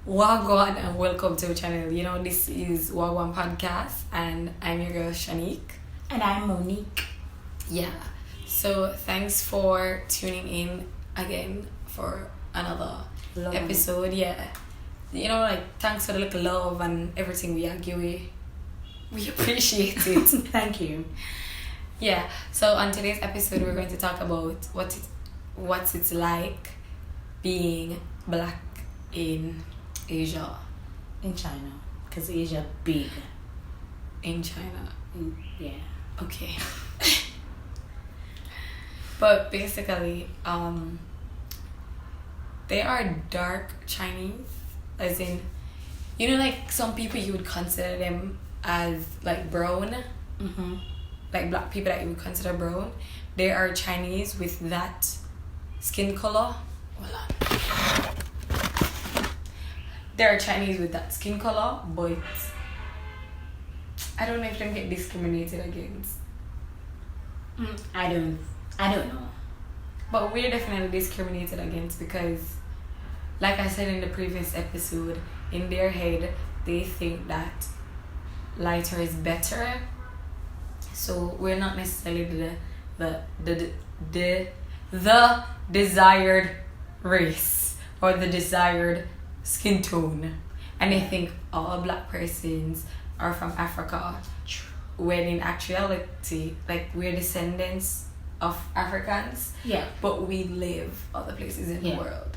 Wagwan and welcome to our channel. This is Wagwan Podcast and I'm your girl Shanique. And I'm Monique. Yeah. So thanks for tuning in again for another episode. Yeah. Thanks for the little love and everything we argue with. We appreciate it. Thank you. Yeah. So on today's episode we're going to talk about what it's like being black in Asia. In China. Because Asia big. In China. Yeah. Okay. But basically, they are dark Chinese. As in, like some people you would consider them as like brown. Mm-hmm. Like black people that you would consider brown. They are Chinese with that skin color. Hold on. They are Chinese with that skin color, but I don't know if they get discriminated against. I don't know. But we're definitely discriminated against because, like I said in the previous episode, in their head they think that lighter is better. So we're not necessarily the desired race or the desired skin tone, and they think all black persons are from Africa, when in actuality, like, we're descendants of Africans. Yeah. But we live other places in the world.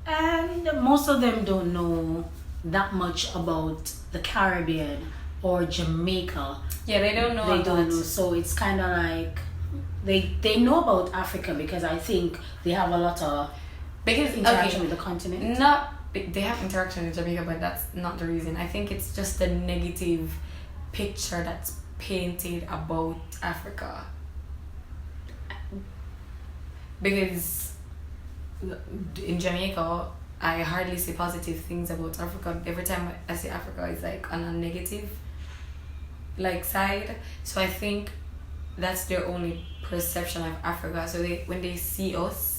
And most of them don't know that much about the Caribbean or Jamaica. Yeah, they don't know. They don't know. So it's kind of like they know about Africa because I think they have a lot of interaction with the continent. They have interaction with Jamaica, but that's not the reason. I think it's just a negative picture that's painted about Africa. Because in Jamaica, I hardly see positive things about Africa. Every time I see Africa, it's like on a negative side. So I think that's their only perception of Africa. So when they see us,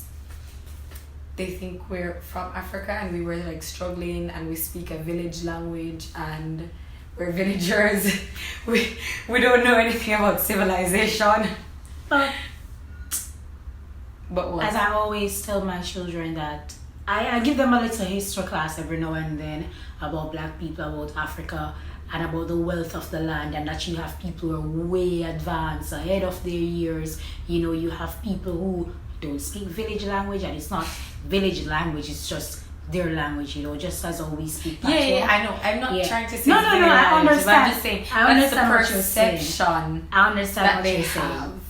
they think we're from Africa and we were like struggling and we speak a village language and we're villagers. we don't know anything about civilization. But what? As I always tell my children that I give them a little history class every now and then about black people, about Africa, and about the wealth of the land, and that you have people who are way advanced, ahead of their years. You have people who don't speak village language, and it's not village language, it's just their language, just as how we speak patois. Yeah, I know. I'm not trying to say no, I understand. I'm just saying I understand that's the perception. I understand what they you're have. saying.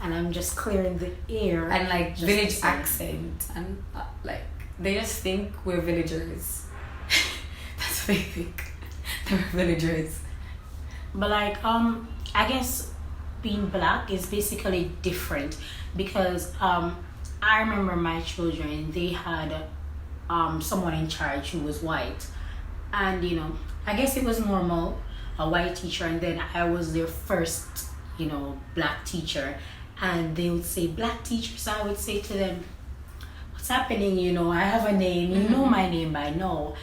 And I'm just clearing the air. And like village accent, and they just think we're villagers. That's what they think. They're villagers. But I guess being black is basically different because I remember my children, they had someone in charge who was white, and I guess it was normal, a white teacher, and then I was their first black teacher, and they would say black teacher, so I would say to them, what's happening, I have a name, you know my name by now,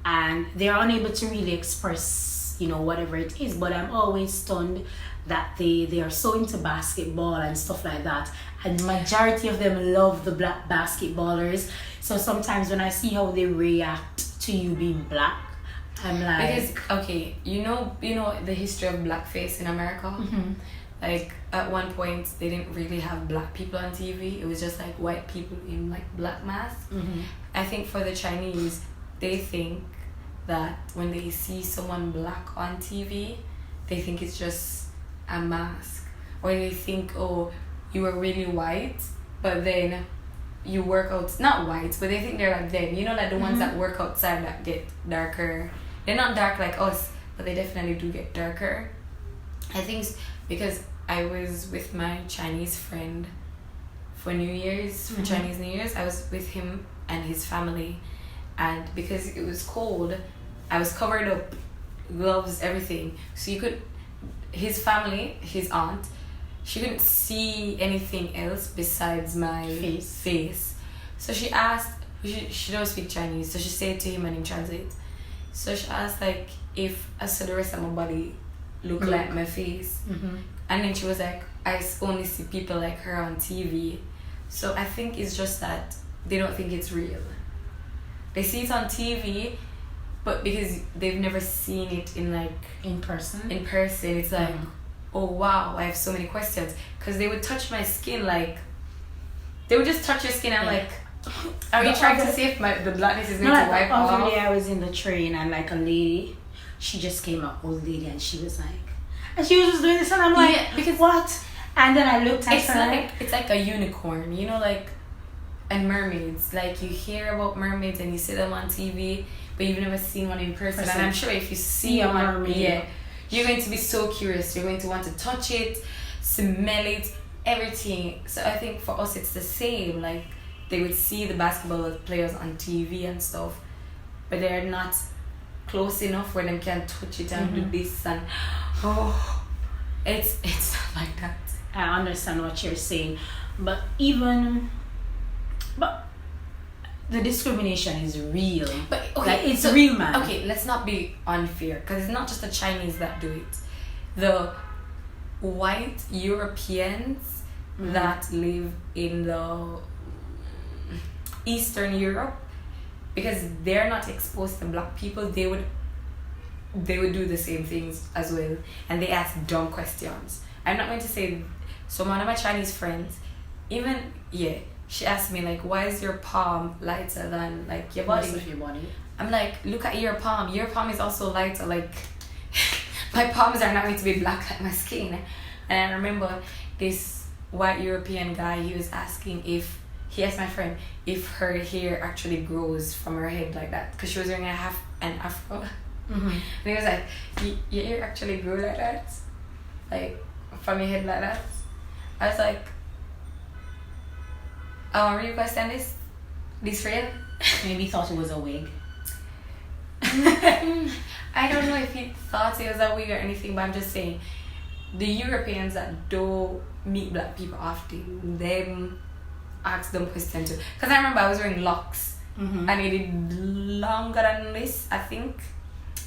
and they're unable to really express whatever it is. But I'm always stunned that they are so into basketball and stuff like that, and majority of them love the black basketballers. So sometimes when I see how they react to you being black, I'm like, because okay, the history of blackface in America. Mm-hmm. Like at one point they didn't really have black people on TV. It was just like white people in like black masks. Mm-hmm. I think for the Chinese, they think that when they see someone black on TV, they think it's just a mask, or they think, oh, you are really white, but then you work out, not white, but they think they're like them, like the ones that work outside that get darker. They're not dark like us, but they definitely do get darker. I think because I was with my Chinese friend for New Year's, for Chinese New Year's. I was with him and his family, and because it was cold, I was covered up, gloves, everything. So his family, his aunt, she couldn't see anything else besides my face. So she asked, she don't speak Chinese, so she said to him and he translate. So she asked like if I saw the rest of my body look like my face. And then she was like, I only see people like her on TV. So I think it's just that they don't think it's real. They see it on TV, but because they've never seen it in like in person, it's like, oh wow, I have so many questions. Because they would touch my skin, like they would just touch your skin. I'm like, are you trying to see if the blackness is going to wipe off? The other day I was in the train and like a lady, she just came, an old lady, and she was just doing this, and I'm like, yeah, because what? And then I looked at her. It's like a unicorn, you know, like, and mermaids. Like you hear about mermaids and you see them on TV, but you've never seen one in person. And I'm sure if you see a mermaid, you're going to be so curious. You're going to want to touch it, smell it, everything. So I think for us it's the same. Like they would see the basketball players on TV and stuff, but they're not close enough where they can touch it and do this and it's not like that. I understand what you're saying, but the discrimination is real. But okay, like, it's real, man. Okay, let's not be unfair, because it's not just the Chinese that do it. The white Europeans that live in the Eastern Europe, because they're not exposed to black people, they would do the same things as well, and they ask dumb questions. I'm not going to say. So one of my Chinese friends, she asked me like, why is your palm lighter than like your body? Your body. I'm like, look at your palm. Your palm is also lighter. Like my palms are not going to be black like my skin. And I remember this white European guy. He was asking he asked my friend if her hair actually grows from her head like that, because she was wearing an afro. And he was like, your hair actually grew like that, like from your head like that. I was like, are you guys saying this real? Maybe he thought it was a wig. I don't know if he thought it was a wig or anything, but I'm just saying, the Europeans that don't meet black people often, them ask them questions too. Because I remember I was wearing locks, and it did longer than this, I think.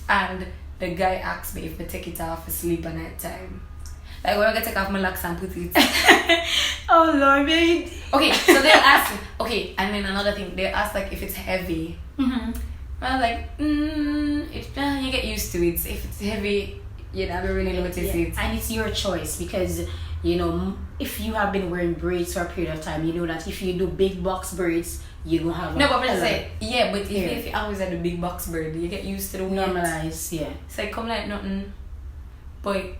And the guy asked me if I take it off for sleep at night time. Like, when I take off my locks and put it. Oh Lord, baby. Okay, so they'll ask. Okay, and then another thing, they'll ask like if it's heavy. I was like, you get used to it. If it's heavy, you never really notice it. And it's your choice, because if you have been wearing braids for a period of time, you know that if you do big box braids, you don't have. No, but I'm just saying, but if you always had a big box braid, you get used to the weight. Normalize, yeah. It's like come like nothing, but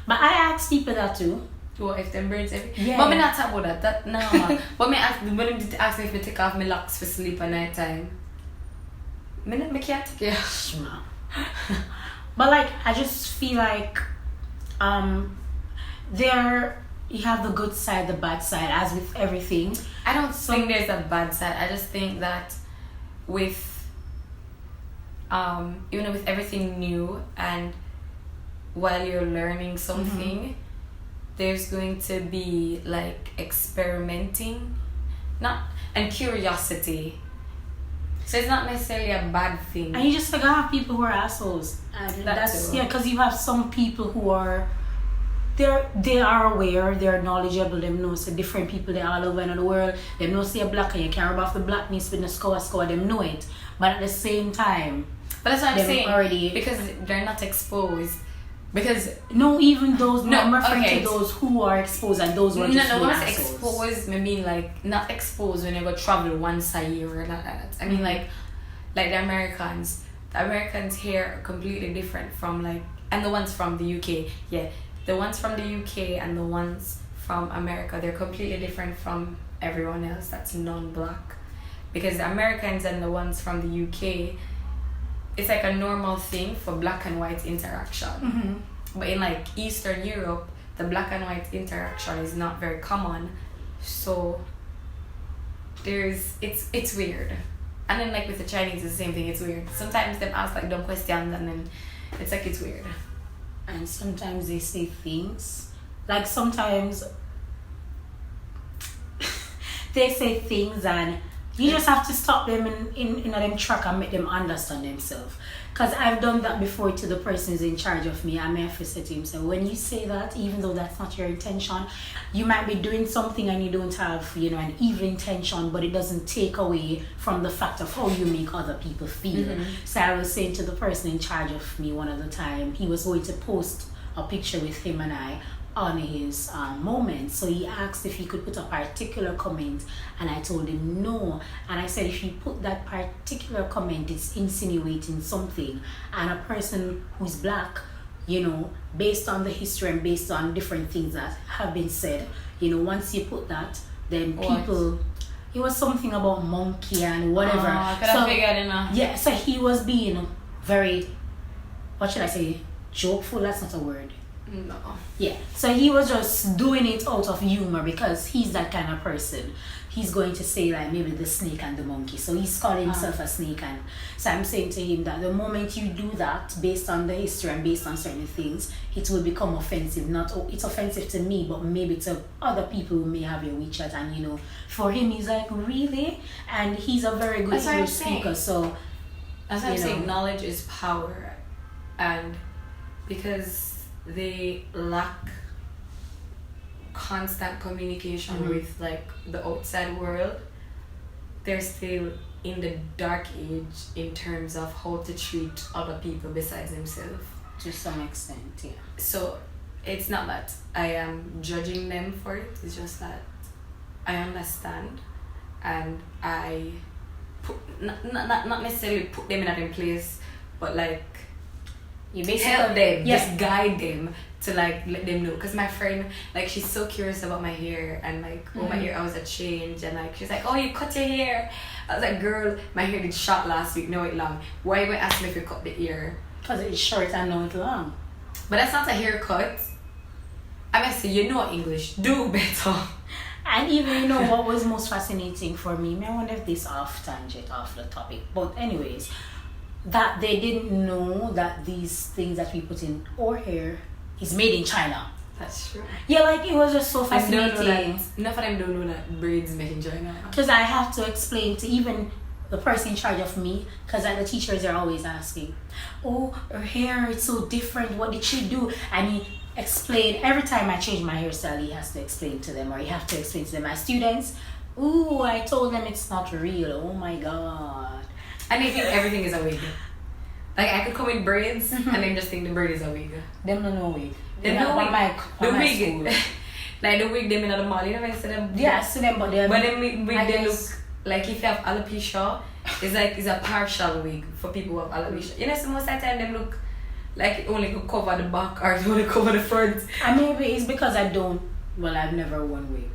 I ask people that too. What if them braids heavy? Yeah. But me not talk about that. No, man. But me ask when them ask me if I take off my locks for sleep at night time. Me can't take it off. But like, I just feel like you have the good side, the bad side, as with everything. I don't think there's a bad side. I just think that with with everything new, and while you're learning something, there's going to be like experimenting, and curiosity. So it's not necessarily a bad thing. And you just gotta have people who are assholes. And that's because you have some people who are they are aware, they're knowledgeable, them know say different people they all over in the world, them know say a black and you can't rub off the blackness with the score, them know it. But at the same time, but that's what I'm saying, because they're not exposed. Because even those I'm referring to those who are exposed and those who are just when I say exposed, I mean like not exposed when you go travel once a year or like that. I mean like the Americans. The Americans here are completely different from and the ones from the UK. Yeah. The ones from the UK and the ones from America, they're completely different from everyone else that's non-black. Because the Americans and the ones from the UK, it's like a normal thing for black and white interaction. But in Eastern Europe, the black and white interaction is not very common. So it's weird. And then with the Chinese, it's the same thing, it's weird. Sometimes them ask dumb questions and then it's it's weird. And sometimes they say things sometimes they say things and You just have to stop them in them track and make them understand themselves. Because I've done that before to the person who's in charge of me. I may have to say to him, so when you say that, even though that's not your intention, you might be doing something and you don't have, an evil intention, but it doesn't take away from the fact of how you make other people feel. So I was saying to the person in charge of me one of the time, he was going to post a picture with him and I on his moment. So he asked if he could put a particular comment, and I told him no. And I said, if you put that particular comment, it's insinuating something. And a person who's black, based on the history and based on different things that have been said, once you put that, then people, it was something about monkey and whatever. So he was being very, what should I say, jokeful. That's not a word. No. Yeah. So he was just doing it out of humor, because he's that kind of person. He's going to say like maybe the snake and the monkey. So he's calling himself a snake, and so I'm saying to him that the moment you do that based on the history and based on certain things, it will become offensive. It's offensive to me, but maybe to other people who may have your WeChat. And for him, he's like, really? And he's a very good English speaker. So that's what I'm saying. Knowledge is power, and because they lack constant communication with like the outside world, they're still in the dark age in terms of how to treat other people besides themselves. To some extent, yeah. So it's not that I am judging them for it, it's just that I understand, and I not necessarily put them in a place, but like you basically help them, just guide them to like let them know. Because my friend, like, she's so curious about my hair, and like my hair was a change, and like she's like, oh, you cut your hair. I was like, girl, my hair did short last week, now it's long. Why are you going to ask me if you cut the ear? Because it's short and now it's long. But that's not a haircut. I mean, say, English, do better. And even what was most fascinating for me, I wonder if this off tangent, off the topic, but anyways, that they didn't know that these things that we put in our hair is made in China. That's true. Yeah, like it was just so fascinating. Enough of them don't know that braids made in China. Because I have to explain to even the person in charge of me, because the teachers are always asking, oh, her hair is so different, what did she do? And he explained, every time I change my hairstyle, he has to explain to them, or you have to explain to them. My students, ooh, I told them it's not real. Oh my god. And they think everything is a wig. Like, I could come with braids and then just think the braid is a wig. Them don't know wig. They know wig. The wig. Like the wig them in the mall, I see them. Yeah, I see them, but them wig they look like, if you have alopecia, it's a partial wig for people who have alopecia. So most of the time them look like it only could cover the back or it only cover the front. And maybe it's because I've never worn wig.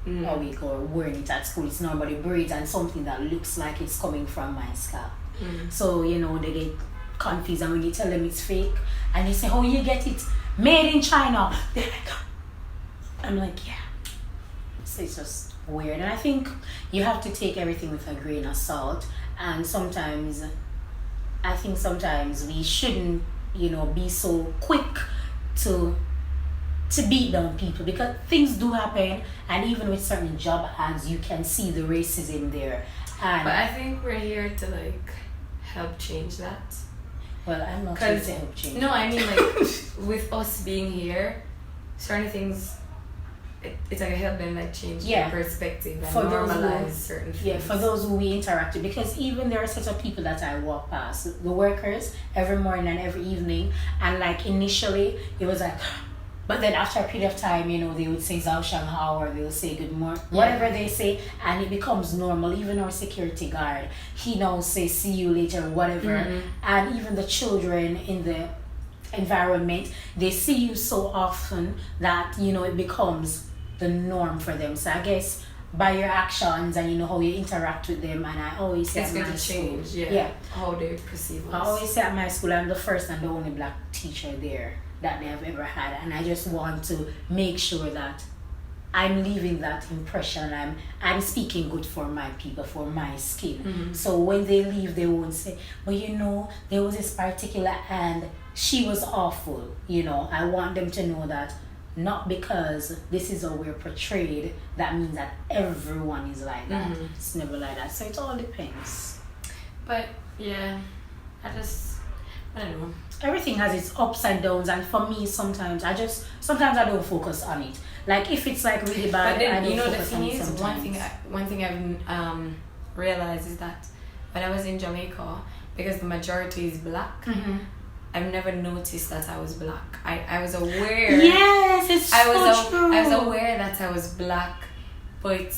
A wig or wearing it at school. It's normally braids and something that looks like it's coming from my scalp. So they get confused, and when you tell them it's fake and they say, oh, you get it made in China, they're like, I'm like, yeah. So it's just weird, and I think you have to take everything with a grain of salt. And sometimes we shouldn't be so quick to beat down people, because things do happen, and even with certain job ads you can see the racism there. But I think we're here to like help change that. Well, I'm not here to help change. No, I mean, like, with us being here, certain things, it's like a help them like change their perspective and normalize certain things. Yeah, for those who we interact with, because even there are such of people that I walk past, the workers, every morning and every evening, and like initially it was like, but then after a period of time, they would say Zhao Shanghao, or they would say good morning, whatever they say, and it becomes normal. Even our security guard, he now says see you later, whatever. And even the children in the environment, they see you so often that it becomes the norm for them. So I guess by your actions and how you interact with them, and I always say it's going to change how they perceive us. I always say at my school, I'm the first and the only black teacher there that they have ever had, and I just want to make sure that I'm leaving that impression. I'm speaking good for my people, for my skin. So when they leave, they won't say, but there was this particular and she was awful. I want them to know that not because this is how we're portrayed, that means that everyone is like that. It's never like that. So it all depends. But yeah, I don't know. Everything has its ups and downs, and for me, sometimes I don't focus on it. Like if it's like really bad, But then I don't you know the focus thing on it is, sometimes. one thing I've realized is that when I was in Jamaica, because the majority is black, I've never noticed that I was black. I was aware. Yes, it's so true. I was aware that I was black, but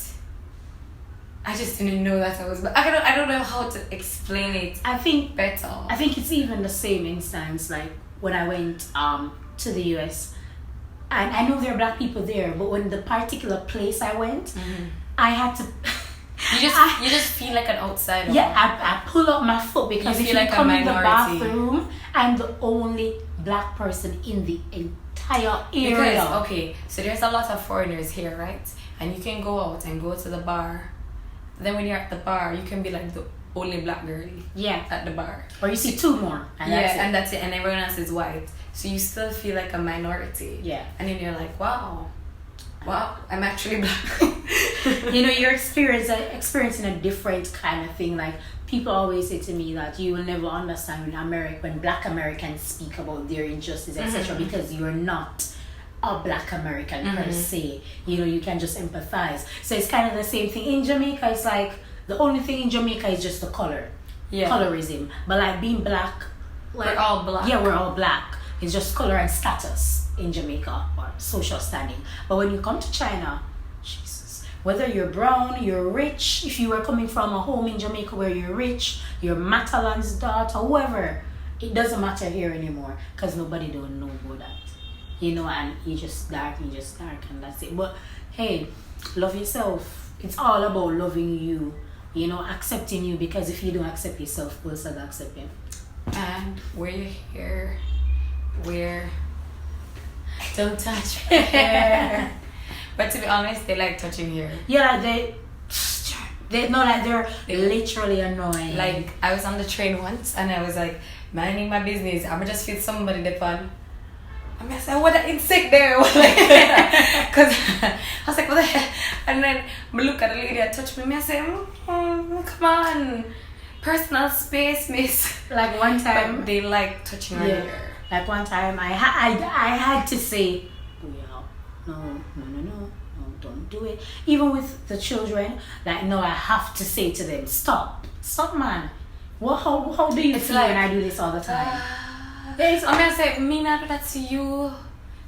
I just didn't know that I was black. I don't know how to explain it. I think better. I think it's even the same instance like when I went to the US, and I know there are black people there, but when the particular place I went, I had to. You just feel like an outsider. Yeah, I pull up my foot because You if feel you like a come in the minority. bathroom, I'm the only black person in the entire area. Because okay, so there's a lot of foreigners here, right? And you can go out and go to the bar. Then when you're at the bar, you can be like the only black girl. Yeah. At the bar. Or you see two more. And that's it. And that's it. And everyone else is white. So you still feel like a minority. Yeah. And then you're like, wow, I'm actually black. You know, you're experiencing a different kind of thing. Like people always say to me that you will never understand when black Americans speak about their injustice, etc. Because you're not a black American per se. You know, you can just empathize. So it's kind of the same thing in Jamaica. It's like the only thing in Jamaica is just the color. Yeah. Colorism. But like being black, like, we're all black. Yeah, we're all black. It's just color and status in Jamaica or social standing. But when you come to China, Jesus, whether you're brown, you're rich, if you were coming from a home in Jamaica where you're rich, you're Matalan's daughter, whoever, it doesn't matter here anymore because nobody don't know about that. You know, and you just dark, and that's it. But hey, love yourself. It's all about loving you, you know, accepting you, because if you don't accept yourself, who else will accept you? And wear your hair, don't touch my hair. But to be honest, they like touching hair. Yeah, they know that they're literally annoying. Like I was on the train once and I was like minding my business. I just feel somebody depend. I said, what an insect there? Because I was like, what the hell? And then I look at the lady that touched me. I said, come on, personal space, miss. Like one time, but they like touching her hair. Like one time, I had to say, no, don't do it. Even with the children, like no, I have to say to them, stop, man. How do you feel when I do this all the time? I'm gonna say, me not do that to you.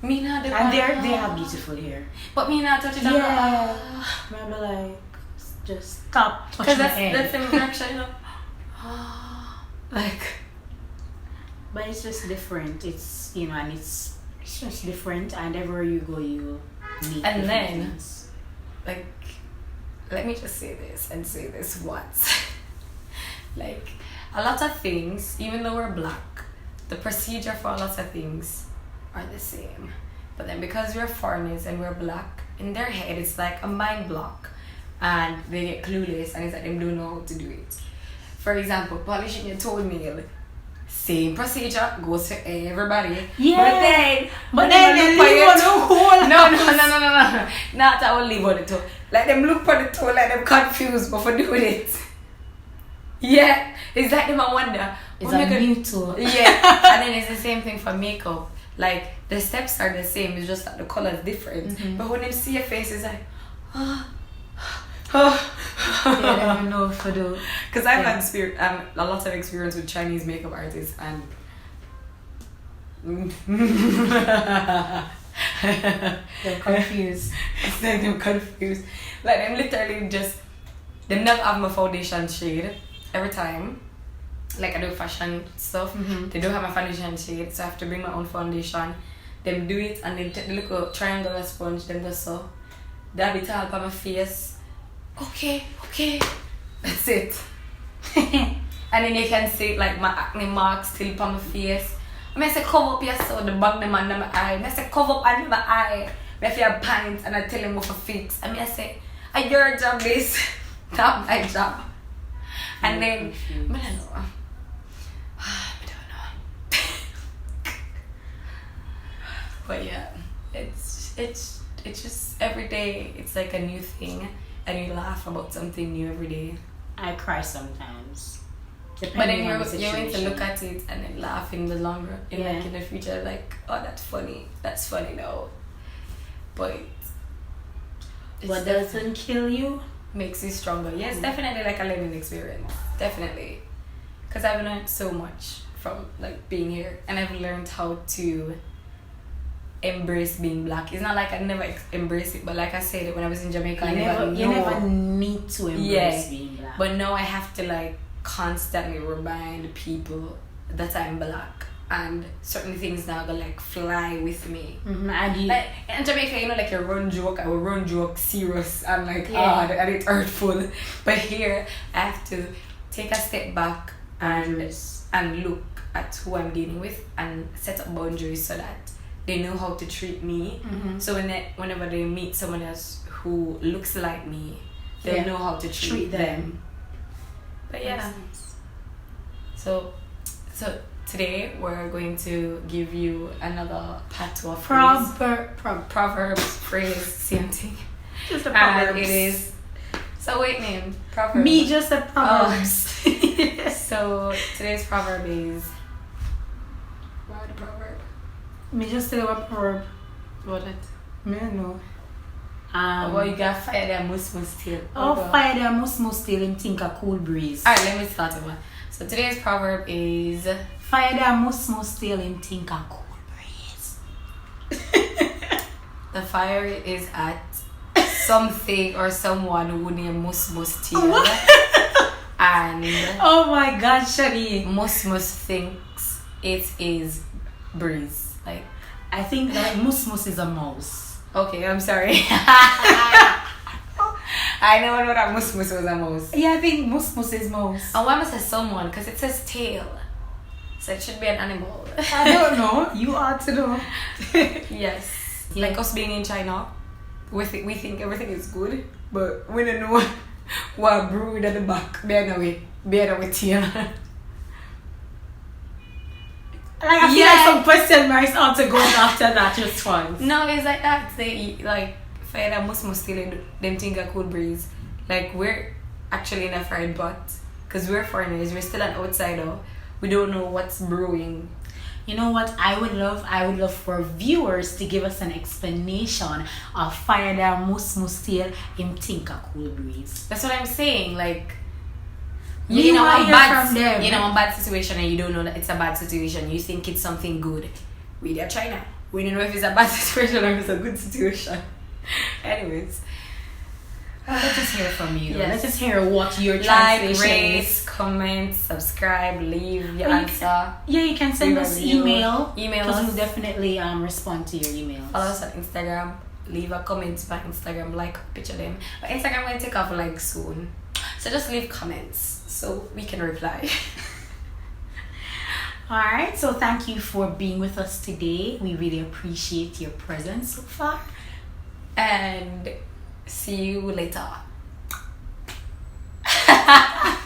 Me not do that. And they have beautiful hair. But me not touch it. Yeah. Remember, like, just stop touching my hair. That's the reaction, you know. Like. But it's just different. It's, you know, and it's just different. And everywhere you go, you meet. And then, things. like, let me just say this and say this once. Like, a lot of things, even though we're black, the procedure for a lot of things are the same. But then because we're foreigners and we're black, in their head it's like a mind block. And they get clueless and it's like they don't know how to do it. For example, polishing your toenail. Same procedure goes to everybody. Yeah. But then they leave on the whole No. Not that will leave on the toe. Like them look for the toe, like them confused before doing it. Yeah. It's like them I wonder. It's a new toe. Yeah. And then it's the same thing for makeup. Like the steps are the same, it's just that the color is different. But when they see your face, it's like, They don't even know what to do. Because I've had a lot of experience with Chinese makeup artists and they're confused. It's like them confused. Like them literally just, them never have my foundation shade every time. Like I do fashion stuff, they don't have my foundation shade, so I have to bring my own foundation. Them do it and they take the little triangular sponge, them just so dab it all on my face. Okay, that's it. And then you can see like my acne marks still on my face. I say cover up yourself, the bag them under my eye. I say cover up under my eye. I feel a pint and I tell them what to fix. I say, your job is not my job. And then I don't know. But yeah. it's just every day it's like a new thing, and you laugh about something new every day. I cry sometimes. But then Depending on the you're going to situation. look at it and then laugh in the longer, like in the future, like, oh, that's funny now. But What doesn't kill you? makes you stronger. Yes, definitely like a learning experience. Definitely. Because I've learned so much from like being here, and I've learned how to embrace being black. It's not like I never embrace it, but like I said, when I was in Jamaica, You never need to embrace being black. But now I have to like constantly remind people that I'm black, and certain things now go like fly with me. And you, Like in Jamaica, you know, like you run joke, I will run joke serious and like Yeah. hard and it's hurtful. But here I have to take a step back and look at who I'm dealing with and set up boundaries so that they know how to treat me. So whenever they meet someone else who looks like me, they'll know how to treat them. But yeah. So today we're going to give you another patois phrase. Proverbs phrase, same thing. Just a And Proverbs. it is. So wait, name Proverbs. Me just a Proverbs. So today's proverb is. What the proverb? Me just say what proverb. What it? Me no. Well, you got fire there, must still. Fire there must still him think a cool breeze. Alright, let me start over. So today's proverb is. Fire there must still him think a cool breeze. The fire is at something or someone who named must steal. And Oh my God, Shani. Musmus thinks it is breeze. Like, I think that Musmus is a mouse. okay, I'm sorry. I never know that Musmus was a mouse. Yeah, I think Musmus is mouse. And why must I say someone? Because it says tail. So it should be an animal. I don't know. You ought to know. Yes. Yeah. Like us being in China, we think everything is good, but we don't know what brewed at the back. Bear with tail. Like I feel like some question marks ought to go after that just once. No, it's like that. They like fire that must steal them think a cool breeze. Like we're actually in a fried pot because we're foreigners. We're still an outsider. We don't know what's brewing. You know what I would love for viewers to give us an explanation of fire that must steal him think a cool breeze. That's what I'm saying. Like You know, wanna hear from them. you know, a bad situation and you don't know that it's a bad situation. You think it's something good. We are China. We don't know if it's a bad situation or if it's a good situation. Anyways. Let's just hear from you. Yes. Let's just hear what your Like, translation rate, is. comment, subscribe, leave your Or you answer. Yeah, you can send Leave a us review. email. Email Because us. we'll definitely respond to your emails. Follow us on Instagram. Leave a comment by Instagram. Like a picture them. But Instagram will take off like soon. So just leave comments so we can reply. Alright, so thank you for being with us today. We really appreciate your presence so far. And see you later.